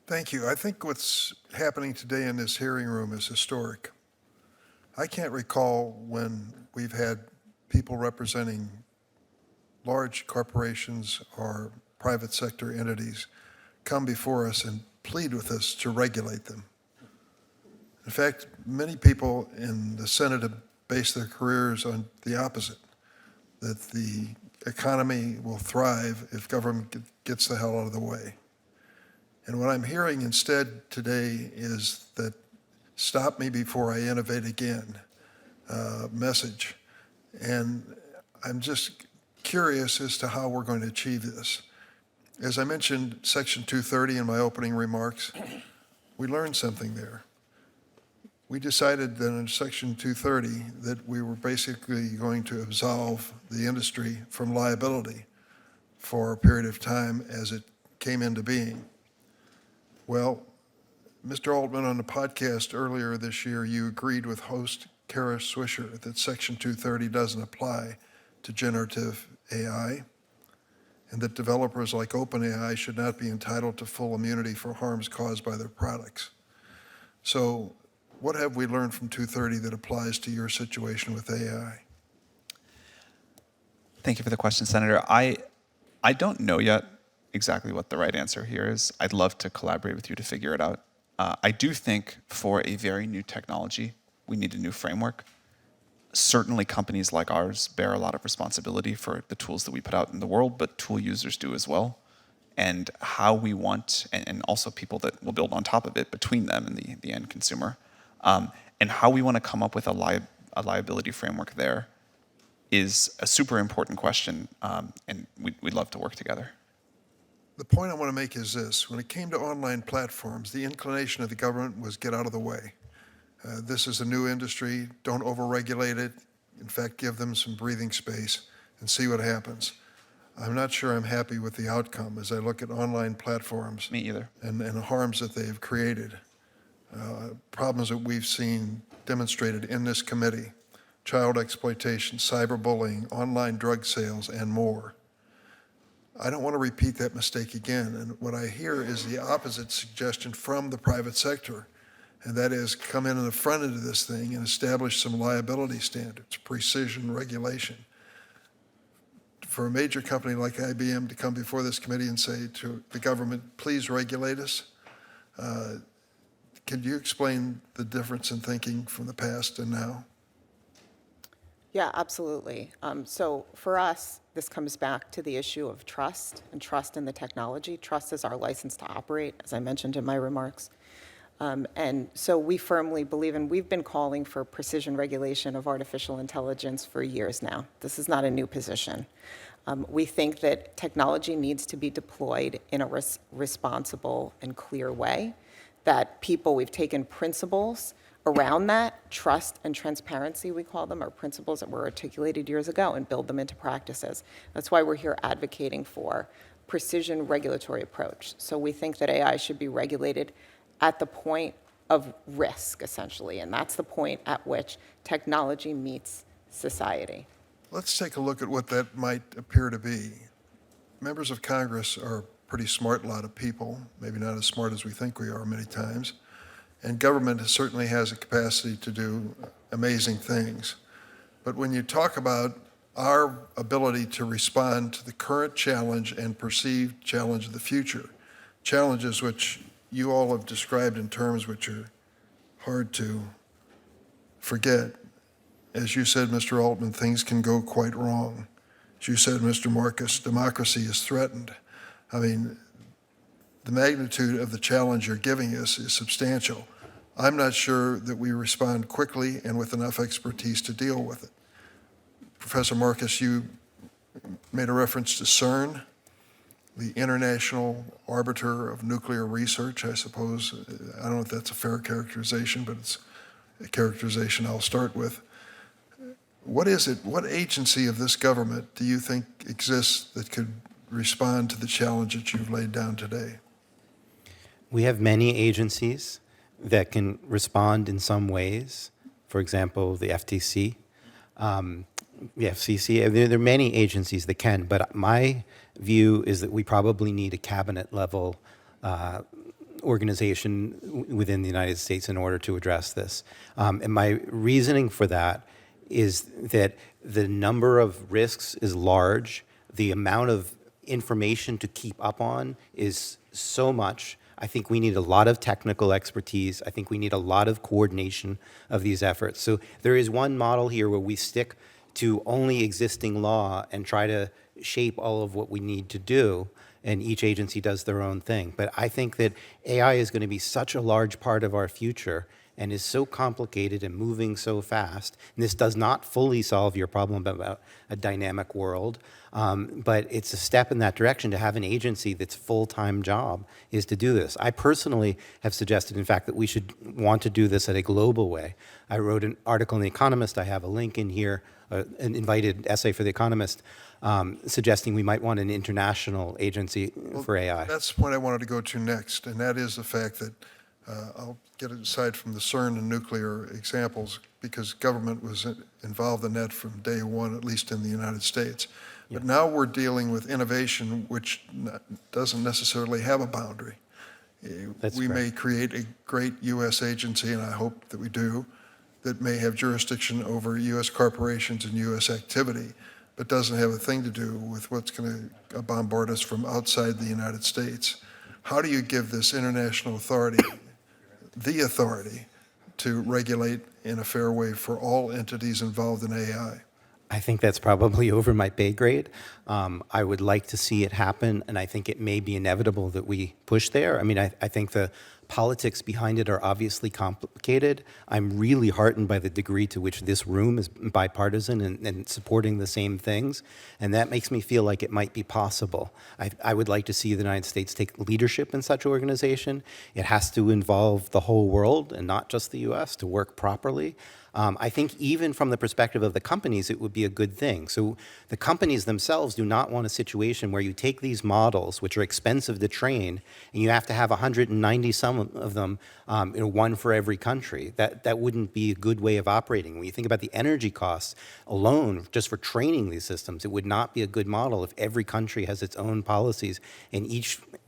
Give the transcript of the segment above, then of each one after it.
Thank you. I think what's happening today in this hearing room is historic. I can't recall when we've had people representing large corporations or private sector entities come before us and plead with us to regulate them. In fact, many people in the Senate have based their careers on the opposite, that the economy will thrive if government gets the hell out of the way. And what I'm hearing instead today is that stop me before I innovate again message. And I'm just curious as to how we're going to achieve this. As I mentioned Section 230 in my opening remarks, we learned something there. We decided that in Section 230 that we were basically going to absolve the industry from liability for a period of time as it came into being. Well, Mr. Altman, on the podcast earlier this year, you agreed with host Kara Swisher that Section 230 doesn't apply to generative AI, and that developers like OpenAI should not be entitled to full immunity for harms caused by their products. So what have we learned from 230 that applies to your situation with AI? Thank you for the question, Senator. I don't know yet exactly what the right answer here is. I'd love to collaborate with you to figure it out. I do think for a very new technology, we need a new framework. Certainly companies like ours bear a lot of responsibility for the tools that we put out in the world, but tool users do as well. And how we want, and also people that will build on top of it between them and the end consumer, and how we want to come up with a liability framework there is a super important question, and we'd love to work together. The point I want to make is this. When it came to online platforms, the inclination of the government was get out of the way. This is a new industry. Don't overregulate it. In fact, give them some breathing space and see what happens. I'm not sure I'm happy with the outcome as I look at online platforms. Me either. And the harms that they've created. Problems that we've seen demonstrated in this committee. Child exploitation, cyberbullying, online drug sales, and more. I don't want to repeat that mistake again. And what I hear is the opposite suggestion from the private sector. And that is come in the front end of this thing and establish some liability standards, precision regulation. For a major company like IBM to come before this committee and say to the government, please regulate us, can you explain the difference in thinking from the past and now? Yeah, absolutely. So for us, this comes back to the issue of trust and trust in the technology. Trust is our license to operate, as I mentioned in my remarks. And so we firmly believe, and we've been calling for precision regulation of artificial intelligence for years now. This is not a new position. We think that technology needs to be deployed in a responsible and clear way, that we've taken principles around that, trust and transparency, we call them, are principles that were articulated years ago, and build them into practices. That's why we're here advocating for precision regulatory approach. So we think that AI should be regulated at the point of risk, essentially, and that's the point at which technology meets society. Let's take a look at what that might appear to be. Members of Congress are a pretty smart lot of people, maybe not as smart as we think we are many times, and government certainly has a capacity to do amazing things. But when you talk about our ability to respond to the current challenge and perceived challenge of the future, challenges which you all have described in terms which are hard to forget. As you said, Mr. Altman, things can go quite wrong. As you said, Mr. Marcus, democracy is threatened. I mean, the magnitude of the challenge you're giving us is substantial. I'm not sure that we respond quickly and with enough expertise to deal with it. Professor Marcus, you made a reference to CERN, the international arbiter of nuclear research, I suppose. I don't know if that's a fair characterization, but it's a characterization I'll start with. What is it, what agency of this government do you think exists that could respond to the challenge that you've laid down today? We have many agencies that can respond in some ways. For example, the FTC, the FCC. There are many agencies that can, but my view is that we probably need a cabinet level organization within the United States in order to address this. And my reasoning for that is that the number of risks is large, the amount of information to keep up on is so much. I think we need a lot of technical expertise. I think we need a lot of coordination of these efforts. So there is one model here where we stick to only existing law and try to shape all of what we need to do, and each agency does their own thing. But I think that AI is going to be such a large part of our future and is so complicated and moving so fast. And this does not fully solve your problem about a dynamic world, but it's a step in that direction to have an agency that's full-time job is to do this. I personally have suggested, in fact, that we should want to do this at a global way. I wrote an article in The Economist. I have a link in here, an invited essay for The Economist, suggesting we might want an international agency for AI. That's what I wanted to go to next, and that is the fact that I'll get it aside from the CERN and nuclear examples, because government was involved in that from day one, at least in the United States. But now we're dealing with innovation which doesn't necessarily have a boundary. We may create a great U.S. agency, and I hope that we do, that may have jurisdiction over U.S. corporations and U.S. activity, but doesn't have a thing to do with what's going to bombard us from outside the United States. How do you give this international authority the authority to regulate in a fair way for all entities involved in AI? I think that's probably over my pay grade. I would like to see it happen, and I think it may be inevitable that we push there. I mean, I think the politics behind it are obviously complicated. I'm really heartened by the degree to which this room is bipartisan and supporting the same things, and that makes me feel like it might be possible. I would like to see the United States take leadership in such organization. It has to involve the whole world and not just the U.S. to work properly. I think even from the perspective of the companies, it would be a good thing. So the companies themselves do not want a situation where you take these models, which are expensive to train, and you have to have 190 some of them, one for every country. That wouldn't be a good way of operating. When you think about the energy costs alone, just for training these systems, it would not be a good model if every country has its own policies, and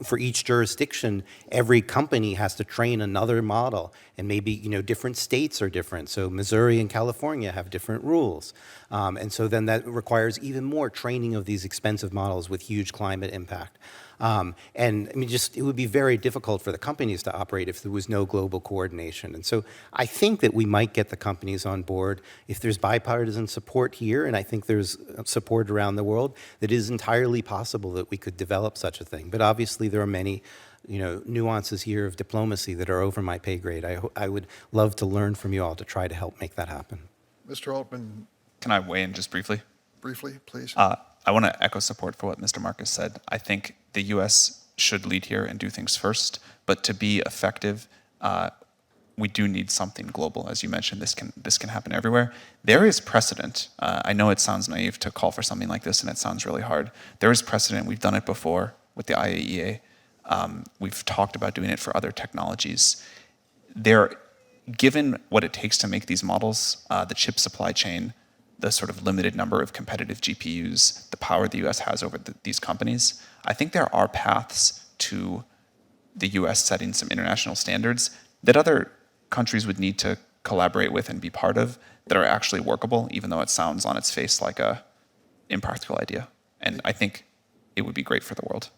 for each jurisdiction, every company has to train another model, and maybe different states are different. So Missouri and California have different rules, and so then that requires even more training of these expensive models with huge climate impact. And I mean, it would be very difficult for the companies to operate if there was no global coordination. And so I think that we might get the companies on board if there's bipartisan support here, and I think there's support around the world, that it is entirely possible that we could develop such a thing. But obviously there are many nuances here of diplomacy that are over my pay grade. I would love to learn from you all to try to help make that happen. Mr. Altman, Can I weigh in just briefly? briefly, please. I want to echo support for what Mr. Marcus said. I think the U.S. should lead here and do things first, but to be effective, we do need something global. As you mentioned, this can happen everywhere. There is precedent. I know it sounds naive to call for something like this, and it sounds really hard. There is precedent. We've done it before with the IAEA. We've talked about doing it for other technologies. Given what it takes to make these models, the chip supply chain, the sort of limited number of competitive GPUs, the power the U.S. has over these companies, I think there are paths to the U.S. setting some international standards that other countries would need to collaborate with and be part of that are actually workable, even though it sounds on its face like a impractical idea. And I think it would be great for the world.